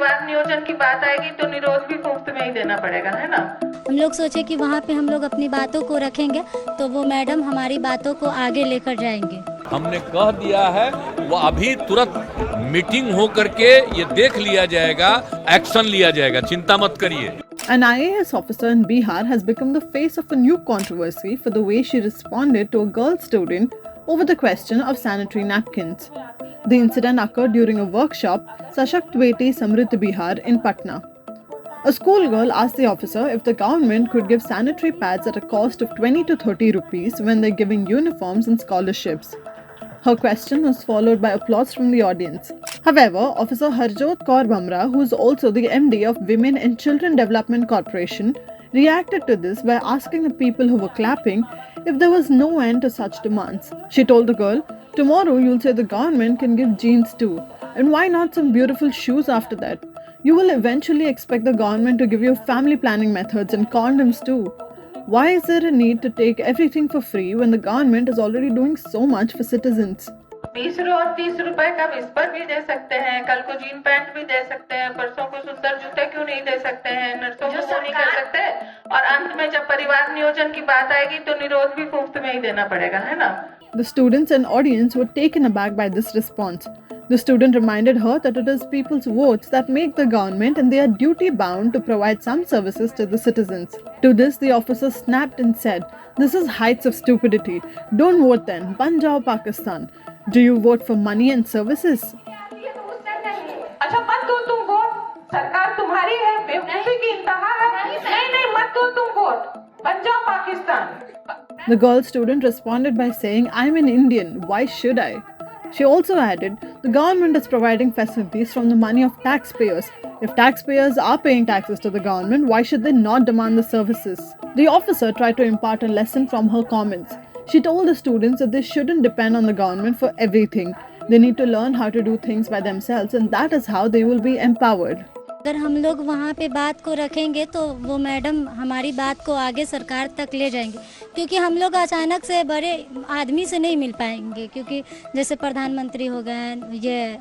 परिवार नियोजन की बात आएगी तो निरोध भी मुफ्त में ही देना पड़ेगा, है ना। हम लोग सोचे कि वहाँ पे हम लोग अपनी बातों को रखेंगे तो वो मैडम हमारी बातों को आगे लेकर जाएंगे। हमने कह दिया है वो अभी तुरंत मीटिंग हो करके ये देख लिया जाएगा, एक्शन लिया जाएगा, चिंता मत करिए। An IAS officer in Bihar has become the face of a new controversy for the way she responded to a girl student over the question of sanitary napkins. The incident occurred during a workshop, Sashakt Beti Bihar in Patna. A schoolgirl asked the officer if the government could give sanitary pads at a cost of 20 to 30 rupees when they're giving uniforms and scholarships. Her question was followed by applause from the audience. However, Officer Harjot Kaur Bamhrah, who is also the MD of Women and Children Development Corporation, reacted to this by asking the people who were clapping if there was no end to such demands. She told the girl, "Tomorrow you'll say the government can give jeans too. And why not some beautiful shoes after that? You will eventually expect the government to give you family planning methods and condoms too. Why is there a need to take everything for free when the government is already doing so much for citizens?" 20 और 30 रुपए का whisper भी दे सकते हैं, कल को gene pant भी दे सकते हैं, परसों को सुंदर जूते क्यों नहीं दे सकते हैं, नर्सों को वो नहीं कर सकते, और अंत में जब परिवार नियोजन की बात आएगी तो निरोध भी मुफ्त में ही देना पड़ेगा, है ना। The students and audience were taken aback by this response. The student reminded her that it is people's votes that make the government and they are duty bound to provide some services to the citizens. To this, the officer snapped and said, "This is heights of stupidity. Don't vote then. Ban jao Pakistan. Do you vote for money and services?" अच्छा मत दो तुम vote, सरकार तुम्हारी है, बेवकूफी की इंतहा है। नहीं मत दो तुम वोट, बन जाओ Pakistan. The girl student responded by saying, "I'm an Indian. Why should I?" She also added, "The government is providing facilities from the money of taxpayers. If taxpayers are paying taxes to the government, why should they not demand the services?" The officer tried to impart a lesson from her comments. She told the students that they shouldn't depend on the government for everything. They need to learn how to do things by themselves, and that is how they will be empowered. अगर हम लोग वहाँ पे बात को रखेंगे तो वो मैडम हमारी बात को आगे सरकार तक ले जाएंगे, क्योंकि हम लोग अचानक से बड़े आदमी से नहीं मिल पाएंगे, क्योंकि जैसे प्रधानमंत्री हो गए, ये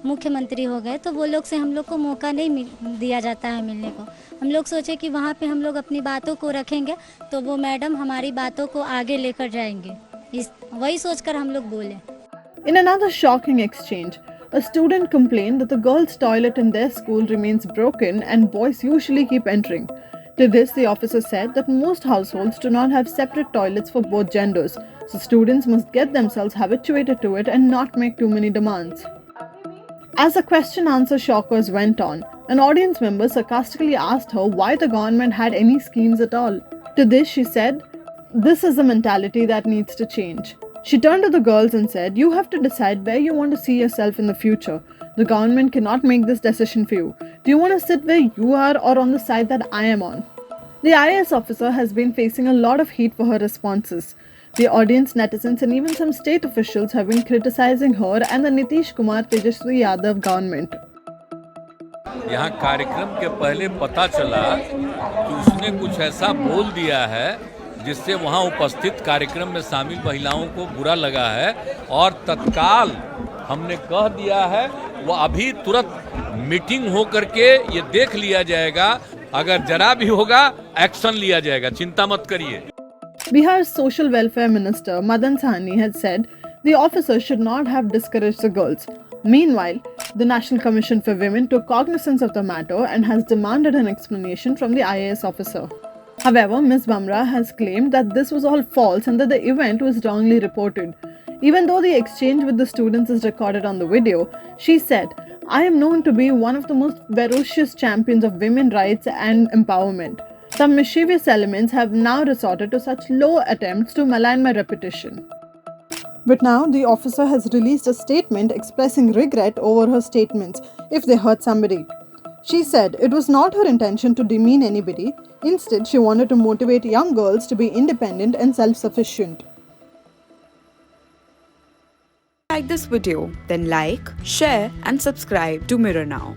मुख्यमंत्री हो गए, तो वो लोग से हम लोग को मौका नहीं दिया जाता है मिलने को। हम लोग सोचे कि वहाँ पे हम लोग अपनी बातों को रखेंगे तो वो मैडम हमारी बातों को आगे लेकर जाएंगे, वही सोचकर हम लोग बोले। In another shocking exchange, a student complained that the girls' toilet in their school remains broken and boys usually keep entering. To this, the officer said that most households do not have separate toilets for both genders, so students must get themselves habituated to it and not make too many demands. As the question-answer shockers went on, an audience member sarcastically asked her why the government had any schemes at all. To this, she said, "This is a mentality that needs to change." She turned to the girls and said, "You have to decide where you want to see yourself in the future. The government cannot make this decision for you. Do you want to sit where you are or on the side that I am on?" The IAS officer has been facing a lot of heat for her responses. The audience, netizens and even some state officials have been criticizing her and the Nitish Kumar Tejaswi Yadav government. यहाँ कार्यक्रम के पहले पता चला कि उसने कुछ ऐसा बोल दिया है जिससे वहाँ उपस्थित कार्यक्रम में शामिल महिलाओं को बुरा लगा है, और तत्काल हमने कह दिया है वो अभी तुरंत मीटिंग हो करके ये देख लिया जाएगा, अगर जरा भी होगा एक्शन लिया जाएगा, चिंता मत करिए। Bihar's Social Welfare Minister Madan Sahni had said the officer should not have discouraged the girls. Meanwhile, the National Commission for Women took cognizance of the matter and has demanded an explanation from the IAS officer. However, Ms. Bamhrah has claimed that this was all false and that the event was wrongly reported. Even though the exchange with the students is recorded on the video, she said, "I am known to be one of the most ferocious champions of women's rights and empowerment. Some mischievous elements have now resorted to such low attempts to malign my reputation." But now the officer has released a statement expressing regret over her statements if they hurt somebody. She said it was not her intention to demean anybody. Instead, she wanted to motivate young girls to be independent and self-sufficient. Like this video, then like, share and subscribe to Mirror Now.